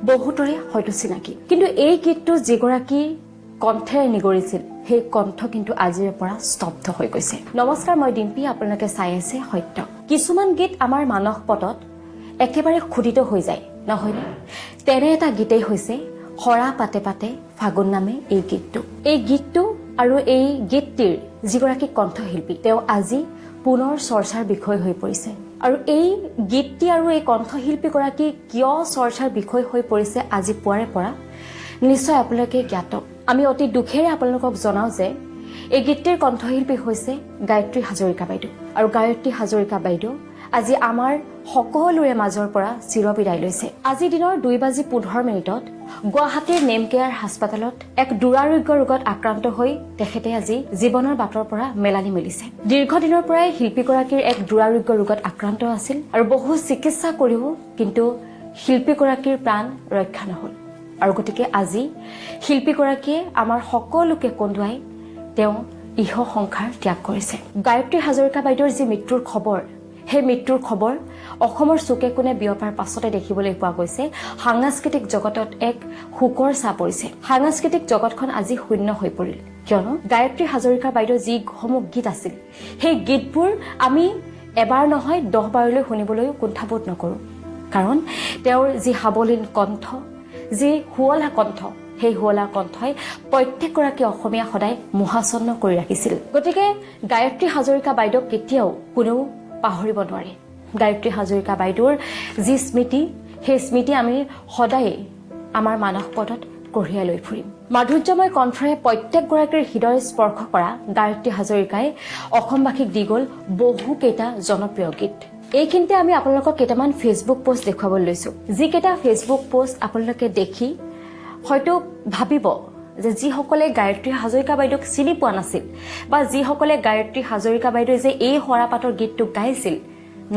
বহুতৰে হয়তো চিনাকি, কিন্তু এই গীতটো যিগৰাকী কণ্ঠেৰে নিগৰিছিল সেই কণ্ঠ কিন্তু আজিৰ পৰা স্তব্ধ হৈ গৈছে। নমস্কাৰ, মই ডিম্পী, আপোনালোকে চাই আছে সত্য। কিছুমান গীত আমাৰ মানস পটত একেবাৰে খোদিত হৈ যায়, নহয়নে? তেনে এটা গীতেই হৈছে সৰা পাতে পাতে ফাগুন নামে এই গীতটো। এই গীতটো আৰু এই গীতটিৰ যিগৰাকী কণ্ঠশিল্পী তেওঁ আজি পুনৰ চৰ্চাৰ বিষয় হৈ পৰিছে। আৰু এই গীতটি আৰু এই কণ্ঠশিল্পীগৰাকী কিয় চৰ্চাৰ বিষয় হৈ পৰিছে আজি পুৱাৰে পৰা নিশ্চয় আপোনালোকে জ্ঞাত। আমি অতি দুখেৰে আপোনালোকক জনাওঁ যে এই গীতটিৰ কণ্ঠশিল্পী হৈছে গায়ত্ৰী হাজৰিকা বাইদেউ। আৰু গায়ত্ৰী হাজৰিকা বাইদেউ আজি আমাৰ সকলোৰে মাজৰ পৰা চিৰবিদায় লৈছে। আজি দিনৰ 2:15 গুৱাহাটীৰ নেমকেয়াৰ হাস্পতালত এক দুৰাৰোগ্য ৰোগত আক্ৰান্ত হৈ তেখেতে আজি জীৱনৰ বাটৰ পৰা মেলানি মেলিছে। দীৰ্ঘদিনৰ পৰাই শিল্পীগৰাকীৰ এক দুৰাৰোগ্য ৰোগত আক্ৰান্ত আছিল আৰু বহু চিকিৎসা কৰিও কিন্তু শিল্পীগৰাকীৰ প্ৰাণ ৰক্ষা নহল। আৰু গতিকে আজি শিল্পীগৰাকীয়ে আমাৰ সকলোকে কন্দুৱাই তেওঁ ইহ সংসাৰ ত্যাগ কৰিছে। গায়ত্ৰী হাজৰিকা বাইদেউৰ যি মৃত্যুৰ খবৰ, সেই মৃত্যুৰ খবৰ অসমৰ চুকে কোণে বিয়পাৰ পাছতে দেখিবলৈ পোৱা গৈছে সাংস্কৃতিক জগতত এক শোকৰ ছাঁ পৰিছে। সাংস্কৃতিক জগতখন আজি শূন্য হৈ পৰিল, কিয়নো গায়ত্ৰী হাজৰিকা বাইদেউৰ যিসমূহ গীত আছিল সেই গীতবোৰ আমি এবাৰ নহয় 10 বাৰলৈ শুনিবলৈও কুণ্ঠাবোধ নকৰোঁ। কাৰণ তেওঁৰ যি সাৱলীল কণ্ঠ, যি শুৱলা কণ্ঠ, সেই শুৱলা কণ্ঠই প্ৰত্যেকগৰাকী অসমীয়া সদায় মোহাচন্ন কৰি ৰাখিছিল। গতিকে গায়ত্ৰী হাজৰিকা বাইদেউক কেতিয়াও কোনেও পাহৰিব নোৱাৰে। গায়ত্ৰী হাজৰিকা বাইদেউৰ যি স্মৃতি, সেই স্মৃতি আমি সদায়ে আমাৰ মানস পটত কঢ়িয়াই লৈ ফুৰিম। মাধুৰ্যময় কণ্ঠৰে প্ৰত্যেকগৰাকীৰ হৃদয় স্পৰ্শ কৰা গায়ত্ৰী হাজৰিকাই অসমবাসীক দি গ'ল বহুকেইটা জনপ্ৰিয় গীত। এইখিনিতে আমি আপোনালোকক কেইটামান ফেচবুক পোষ্ট দেখুৱাবলৈ লৈছো। যিকেইটা ফেচবুক পোষ্ট আপোনালোকে দেখি হয়তো ভাবিব যে যিসকলে গায়ত্ৰী হাজৰিকা বাইদেউক চিনি পোৱা নাছিল বা যিসকলে গায়ত্ৰী হাজৰিকা বাইদেউ যে এই সৰাপাতৰ গীতটো গাইছিল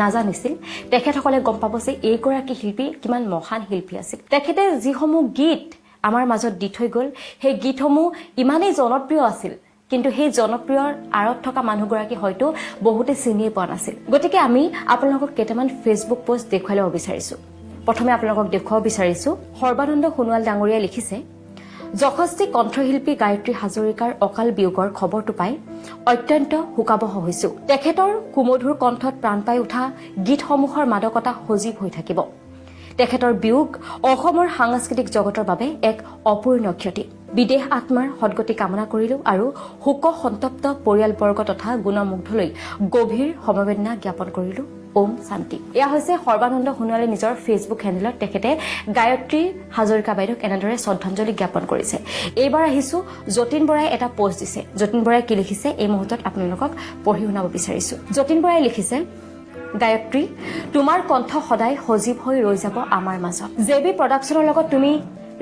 নাজানিছিল, তেখেতসকলে গম পাব যে এইগৰাকী শিল্পী কিমান মহান শিল্পী আছিল। তেখেতে যিসমূহ গীত আমাৰ মাজত দি থৈ গ'ল, সেই গীতসমূহ ইমানেই জনপ্ৰিয় আছিল, কিন্তু সেই জনপ্ৰিয়ৰ আঁৰত থকা মানুহগৰাকী হয়তো বহুতে চিনিয়ে পোৱা নাছিল। গতিকে আমি আপোনালোকক কেইটামান ফেচবুক পোষ্ট দেখুৱাই ল'ব বিচাৰিছো। প্ৰথমে আপোনালোকক দেখুৱাব বিচাৰিছো, সৰ্বানন্দ সোণোৱাল ডাঙৰীয়াই লিখিছে, যশস্বী কণ্ঠশিল্পী গায়ত্ৰী হাজৰিকাৰ অকাল বিয়োগৰ খবৰটো পাই অত্যন্ত শোকাবহ হৈছো। তেখেতৰ কুমধুৰ কণ্ঠত প্ৰাণ পাই উঠা গীতসমূহৰ মাদকতা সজীৱ হৈ থাকিব। তেখেতৰ বিয়োগ অসমৰ সাংস্কৃতিক জগতৰ বাবে এক অপূৰ্ণীয় ক্ষতি। বিদেশ আত্মাৰ সদগতি কামনা কৰিলো আৰু শোক সন্তপ্ত পৰিয়ালবৰ্গ তথা গুণমুগ্ধলৈ গভীৰ সমবেদনা জ্ঞাপন কৰিলো। ওম শান্তি। এয়া হৈছে সৰ্বানন্দ সোণোৱালে নিজৰ ফেচবুক হেণ্ডেলত তেখেতে গায়ত্ৰী হাজৰিকা বাইদেউক এনেদৰে শ্ৰদ্ধাঞ্জলি জ্ঞাপন কৰিছে। এইবাৰ আহিছো যতীন বৰাই এটা পোষ্ট দিছে। যতীন বৰাই কি লিখিছে এই মুহূৰ্তত আপোনালোকক পঢ়ি শুনাব বিচাৰিছো। যতীন বৰাই লিখিছে, গায়ত্ৰী, তোমাৰ কণ্ঠ সদায় সজীৱ হৈ ৰৈ যাব আমাৰ মাজত। জেবি প্ৰডাকশ্যনৰ লগত তুমি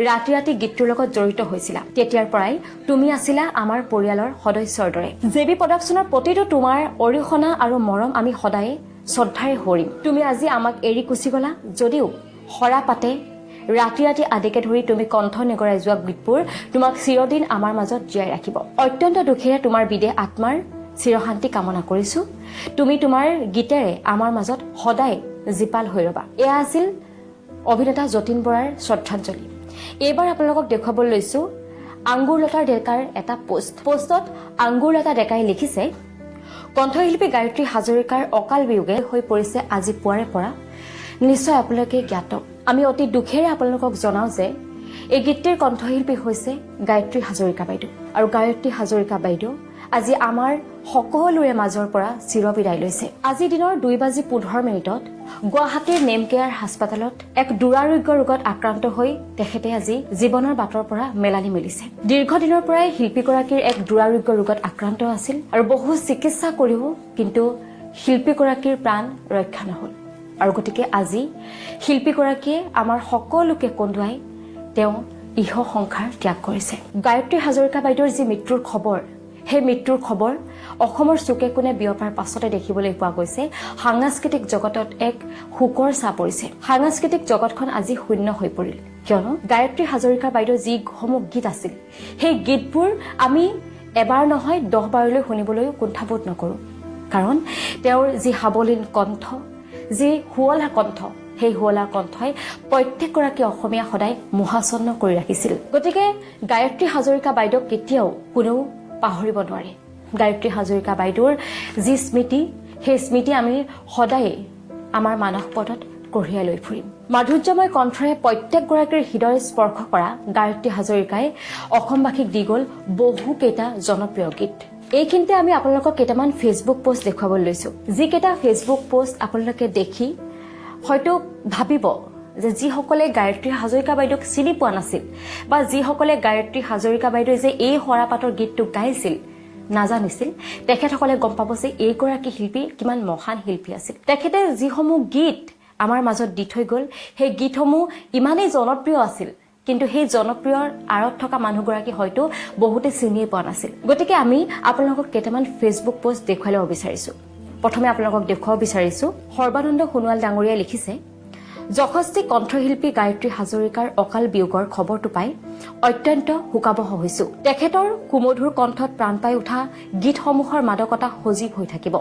ৰাতি ৰাতি গীতটোৰ লগত জড়িত হৈছিলা। তেতিয়াৰ পৰাই তুমি আছিলা আমাৰ পৰিয়ালৰ সদস্যৰ দৰে। জেবি প্ৰডাকশ্যনৰ প্ৰতিটো তোমাৰ অৰিহণা আৰু মৰম আমি সদায়ে শ্ৰদ্ধাৰে সৰিম। তুমি আজি আমাক এৰি গুচি গলা যদিও সৰা পাতে ৰাতি ৰাতি আদিকে ধৰি তুমি কণ্ঠ নিগৰাই যোৱা গীতবোৰ তোমাক চিৰদিন আমাৰ মাজত জীয়াই ৰাখিব। অত্যন্ত দুখেৰে তোমাৰ বিদেহ আত্মাৰ চিৰশান্তি কামনা কৰিছো। তুমি তোমাৰ গীতেৰে আমাৰ মাজত সদায় জীপাল হৈ ৰবা। এয়া আছিল অভিনেতা যতীন বৰাৰ শ্ৰদ্ধাঞ্জলি। এইবাৰ আপোনালোকক দেখুৱাবলৈ লৈছো আংগুৰলতা ডেকাৰ এটা পোষ্টত আংগুৰলতা ডেকাই লিখিছে, কণ্ঠশিল্পী গায়ত্ৰী হাজৰিকাৰ অকাল বিয়োগে হৈ পৰিছে আজি পুৱাৰে পৰা নিশ্চয় আপোনালোকে জ্ঞাত। আমি অতি দুখেৰে আপোনালোকক জনাওঁ যে এই গীতটিৰ কণ্ঠশিল্পী হৈছে গায়ত্ৰী হাজৰিকা বাইদেউ। আৰু গায়ত্ৰী হাজৰিকা বাইদেউ আজি আমাৰ সকলোৰে মাজৰ পৰা চিৰবিদায় লৈছে। আজি দিনৰ 2:15 গুৱাহাটীৰ নেমকেয়াৰ হাস্পতালত এক দুৰাৰোগ্য ৰোগত আক্ৰান্ত হৈ তেখেতে আজি জীৱনৰ বাটৰ পৰা মেলানি মেলিছে। দীৰ্ঘদিনৰ পৰাই শিল্পীগৰাকীৰ এক দুৰাৰোগ্য ৰোগত আক্ৰান্ত আছিল আৰু বহু চিকিৎসা কৰিও কিন্তু শিল্পীগৰাকীৰ প্ৰাণ ৰক্ষা নহল। আৰু গতিকে আজি শিল্পীগৰাকীয়ে আমাৰ সকলোকে কন্দুৱাই তেওঁ ইহ সংসাৰ ত্যাগ কৰিছে। গায়ত্ৰী হাজৰিকা বাইদেউৰ যি মৃত্যুৰ খবৰ, সেই মৃত্যুৰ খবৰ অসমৰ চুকে কোণে বিয়পাৰ পাছতে দেখিবলৈ পোৱা গৈছে সাংস্কৃতিক জগতত এক শোকৰ ছাঁ পৰিছে। সাংস্কৃতিক জগতখন আজি শূন্য হৈ পৰিল, কিয়নো গায়ত্ৰী হাজৰিকা বাইদেউৰ যিসমূহ গীত আছিল সেই গীতবোৰ আমি এবাৰ নহয় 10 বাৰলৈ শুনিবলৈও কুণ্ঠাবোধ নকৰোঁ। কাৰণ তেওঁৰ যি সাৱলীল কণ্ঠ, যি শুৱলা কণ্ঠ, সেই শুৱলা কণ্ঠই প্ৰত্যেকগৰাকী অসমীয়া সদায় মোহাচন্ন কৰি ৰাখিছিল। গতিকে গায়ত্ৰী হাজৰিকা বাইদেউক কেতিয়াও কোনেও পাহৰিব নোৱাৰে। গায়ত্ৰী হাজৰিকা বাইদেউৰ যি স্মৃতি, সেই স্মৃতি আমি সদায়ে আমাৰ মানস পথত কঢ়িয়াই লৈ ফুৰিম। মাধুৰ্যময় কণ্ঠৰে প্ৰত্যেকগৰাকীৰ হৃদয় স্পৰ্শ কৰা গায়ত্ৰী হাজৰিকাই অসমবাসীক দি গ'ল বহুকেইটা জনপ্ৰিয় গীত। এইখিনিতে আমি আপোনালোকক কেইটামান ফেচবুক পোষ্ট দেখুৱাবলৈ লৈছো। যিকেইটা ফেচবুক পোষ্ট আপোনালোকে দেখি হয়তো ভাবিব যে যিসকলে গায়ত্ৰী হাজৰিকা বাইদেউক চিনি পোৱা নাছিল বা যিসকলে গায়ত্ৰী হাজৰিকা বাইদেৱে যে এই সৰাপাতৰ গীতটো গাইছিল নাজানিছিল, তেখেতসকলে গম পাব যে এইগৰাকী শিল্পী কিমান মহান শিল্পী আছিল। তেখেতে যিসমূহ গীত আমাৰ মাজত দি থৈ গ'ল, সেই গীতসমূহ ইমানেই জনপ্ৰিয় আছিল, কিন্তু সেই জনপ্ৰিয়ৰ আঁৰত থকা মানুহগৰাকী হয়তো বহুতে চিনিয়ে পোৱা নাছিল। গতিকে আমি আপোনালোকক কেইটামান ফেচবুক পোষ্ট দেখুৱাই ল'ব বিচাৰিছো। প্ৰথমে আপোনালোকক দেখুৱাব বিচাৰিছো, সৰ্বানন্দ সোণোৱাল ডাঙৰীয়াই লিখিছে, যশস্বী কণ্ঠশিল্পী গায়ত্ৰী হাজৰিকাৰ অকাল বিয়োগৰ খবৰটো পাই অত্যন্ত শোকাবহ হৈছো। তেখেতৰ সুমধুৰ কণ্ঠত প্ৰাণ পাই উঠা গীতসমূহৰ মাদকতা সজীৱ হৈ থাকিব।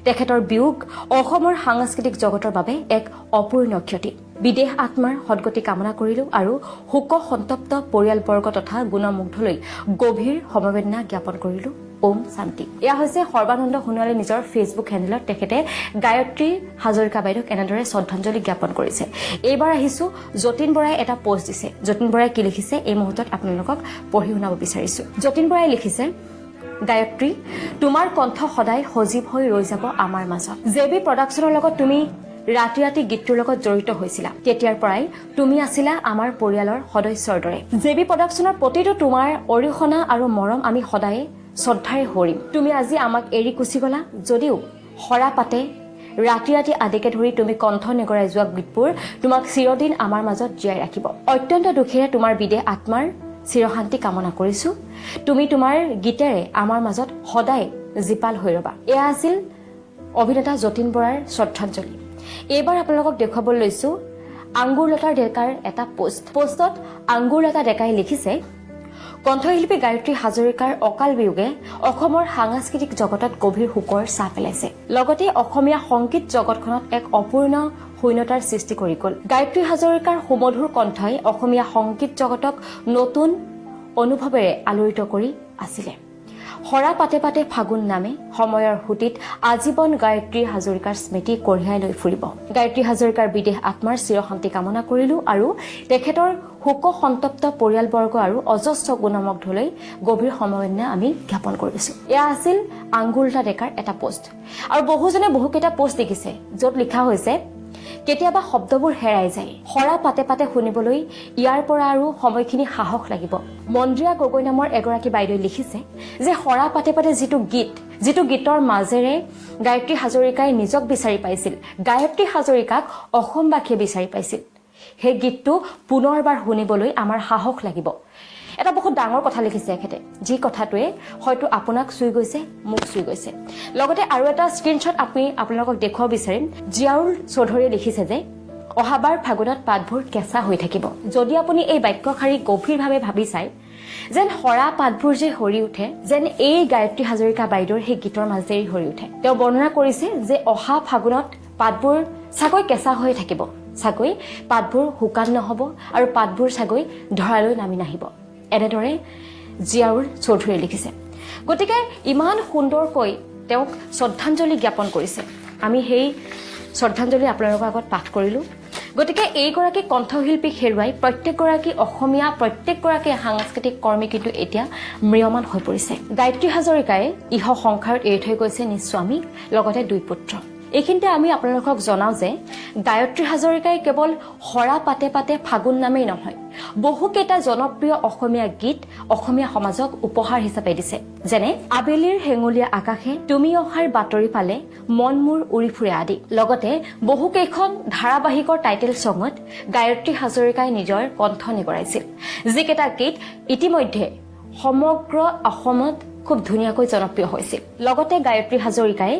তেখেতৰ বিয়োগ অসমৰ সাংস্কৃতিক জগতৰ বাবে এক অপূৰণীয় ক্ষতি। বিদেশ আত্মাৰ সদগতি কামনা কৰিলো আৰু শোক সন্তপ্ত পৰিয়ালবৰ্গ তথা গুণমুগ্ধলৈ গভীৰ সমবেদনা জ্ঞাপন কৰিলো। ওম শান্তি। এয়া হৈছে সৰ্বানন্দ সোণোৱালে নিজৰ ফেচবুক হেণ্ডেলত তেখেতে গায়ত্ৰী হাজৰিকা বাইদেউক এনেদৰে শ্ৰদ্ধাঞ্জলি জ্ঞাপন কৰিছে। এইবাৰ আহিছো যতীন বৰাই এটা পোষ্ট দিছে। যতীন বৰাই কি লিখিছে এই মুহূৰ্তত আপোনালোকক পঢ়ি শুনাব বিচাৰিছো। যতীন বৰাই লিখিছে, গায়ত্ৰী, তোমাৰ কণ্ঠ সদায় সজীৱ হৈ ৰৈ যাব আমাৰ মাজত। জেবি প্ৰডাকশ্যনৰ লগত তুমি ৰাতি ৰাতি গীতটোৰ লগত জড়িত হৈছিলা। তেতিয়াৰ পৰাই তুমি আছিলা আমাৰ পৰিয়ালৰ সদস্যৰ দৰে। জেবি প্ৰডাকশ্যনৰ প্ৰতিটো তোমাৰ অৰিহণা আৰু মৰম আমি সদায়ে শ্ৰদ্ধাৰে সৰিম। তুমি আজি আমাক এৰি গুচি গলা যদিও সৰা পাতে ৰাতি ৰাতি আদিকে ধৰি তুমি কণ্ঠ নিগৰাই যোৱা গীতবোৰ তোমাক চিৰদিন আমাৰ মাজত জীয়াই ৰাখিব। অত্যন্ত দুখেৰে তোমাৰ বিদেহ আত্মাৰ চিৰশান্তি কামনা কৰিছো। তুমি তোমাৰ গীতেৰে আমাৰ মাজত সদায় জীপাল হৈ ৰবা। এয়া আছিল অভিনেতা যতীন বৰাৰ শ্ৰদ্ধাঞ্জলি। এইবাৰ আপোনালোকক দেখুৱাবলৈ লৈছো আংগুৰলতা ডেকাৰ এটা পোষ্ট। পোষ্টত আংগুৰলতা ডেকাই লিখিছে, কণ্ঠশিল্পী গায়ত্ৰী হাজৰিকাৰ অকাল বিয়োগে অসমৰ সাংস্কৃতিক জগতত গভীৰ শোকৰ ছাঁ পেলাইছে। লগতে অসমীয়া সংগীত জগতখনত এক অপূৰ্ণ শূন্যতাৰ সৃষ্টি কৰি গ'ল। গায়ত্ৰী হাজৰিকাৰ সুমধুৰ কণ্ঠই অসমীয়া সংগীত জগতক নতুন অনুভৱেৰে আলোড়িত কৰি আছিলে। সৰা পাতে পাতে ফাগুন নামে সময়ৰ সুঁতিত আজীৱন গায়ত্ৰী হাজৰিকাৰ স্মৃতি কঢ়িয়াই লৈ ফুৰিব। গায়ত্ৰী হাজৰিকাৰ বিদেশ আত্মাৰ চিৰশান্তি কামনা কৰিলো আৰু তেখেতৰ শোক সন্তপ্ত পৰিয়ালবৰ্গ আৰু অজস্ৰ গুণমুগ্ধলৈ গভীৰ সমবেদনা আমি জ্ঞাপন কৰিছো। এয়া আছিল আংগুৰলতা ডেকাৰ এটা পোষ্ট। আৰু বহুজনে বহুকেইটা পোষ্ট লিখিছে য'ত লিখা হৈছে, কেতিয়াবা শব্দবোৰ হেৰাই যায়। সৰা পাতে পাতে শুনিবলৈ ইয়াৰ পৰা আৰু সময়খিনি সাহস লাগিব। মন্দ্ৰিয়া গগৈ নামৰ এগৰাকী বাইদেৱে লিখিছে যে সৰা পাতে পাতে যিটো গীতৰ মাজেৰে গায়ত্ৰী হাজৰিকাই নিজক বিচাৰি পাইছিল, গায়ত্ৰী হাজৰিকাক অসমবাসীয়ে বিচাৰি পাইছিল, সেই গীতটো পুনৰবাৰ শুনিবলৈ আমাৰ সাহস লাগিব। এটা বহুত ডাঙৰ কথা লিখিছে এখেতে, যি কথাটোৱে হয়তো আপোনাক চুই গৈছে, মোক চুই গৈছে। লগতে আৰু এটা স্ক্ৰীনশ্বট আমি আপোনালোকক দেখুৱাব বিচাৰিম। জিয়াউল চৌধুৰীয়ে লিখিছে যে অহাবাৰ ফাগুনত পাতবোৰ কেঁচা হৈ থাকিব। যদি আপুনি এই বাক্যশাৰী গভীৰভাৱে ভাবি চায়, যেন সৰা পাতবোৰ যে সৰি উঠে, যেন এই গায়ত্ৰী হাজৰিকা বাইদেউৰ সেই গীতৰ মাজেৰে সৰি উঠে। তেওঁ বৰ্ণনা কৰিছে যে অহা ফাগুনত পাতবোৰ চাগৈ কেঁচা হৈ থাকিব, চাগৈ পাতবোৰ শুকান নহ'ব আৰু পাতবোৰ চাগৈ ধৰালৈ নামি নাহিব। এনেদৰে জিয়াউল চৌধুৰীয়ে লিখিছে। গতিকে ইমান সুন্দৰকৈ তেওঁক শ্ৰদ্ধাঞ্জলি জ্ঞাপন কৰিছে। আমি সেই শ্ৰদ্ধাঞ্জলি আপোনালোকৰ আগত পাঠ কৰিলোঁ। গতিকে এইগৰাকী কণ্ঠশিল্পীক হেৰুৱাই প্ৰত্যেকগৰাকী সাংস্কৃতিক কৰ্মী কিন্তু এতিয়া ম্ৰিয়মান হৈ পৰিছে। গায়ত্ৰী হাজৰিকাই ইহ সংসাৰত এৰি থৈ গৈছে নিজ স্বামীক, লগতে 2 পুত্ৰ। এইখিনিতে আমি আপোনালোকক জনাওঁ যে গায়ত্ৰী হাজৰিকাই কেৱল সৰা পাতে পাতে ফাগুন নামেই নহয়, বহুকেইটা জনপ্ৰিয় অসমীয়া গীত অসমীয়া সমাজক উপহাৰ হিচাপে দিছে। যেনে আবেলিৰ হেঙুলীয়া আকাশে, তুমি অহাৰ বাতৰি পালে, মন মোৰ উৰি ফুৰে আদি। লগতে বহুকেইখন ধাৰাবাহিকৰ টাইটেল ছঙত গায়ত্ৰী হাজৰিকাই নিজৰ কণ্ঠ নিগৰাইছিল, যিকেইটা গীত ইতিমধ্যে সমগ্ৰ অসমত খুব ধুনীয়াকৈ জনপ্ৰিয় হৈছিল। লগতে গায়ত্ৰী হাজৰিকাই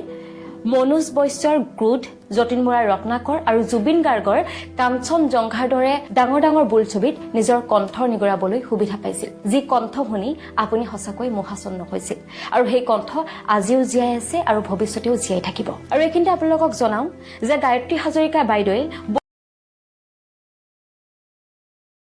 মনোজ বৈশ্যৰ ক্ৰোধ, যতীন বৰাৰ ৰত্নাকৰ আৰু জুবিন গাৰ্গৰ কাঞ্চন জংঘাৰ দৰে ডাঙৰ ডাঙৰ বোলছবিত নিজৰ কণ্ঠ নিগৰাবলৈ সুবিধা পাইছিল, যি কণ্ঠ শুনি আপুনি সঁচাকৈ মোহাচন্ন হৈছিল। আৰু সেই কণ্ঠ আজিও জীয়াই আছে আৰু ভৱিষ্যতেও জীয়াই থাকিব। আৰু এইখিনিতে আপোনালোকক জনাওঁ যে গায়ত্ৰী হাজৰিকা বাইদেৱে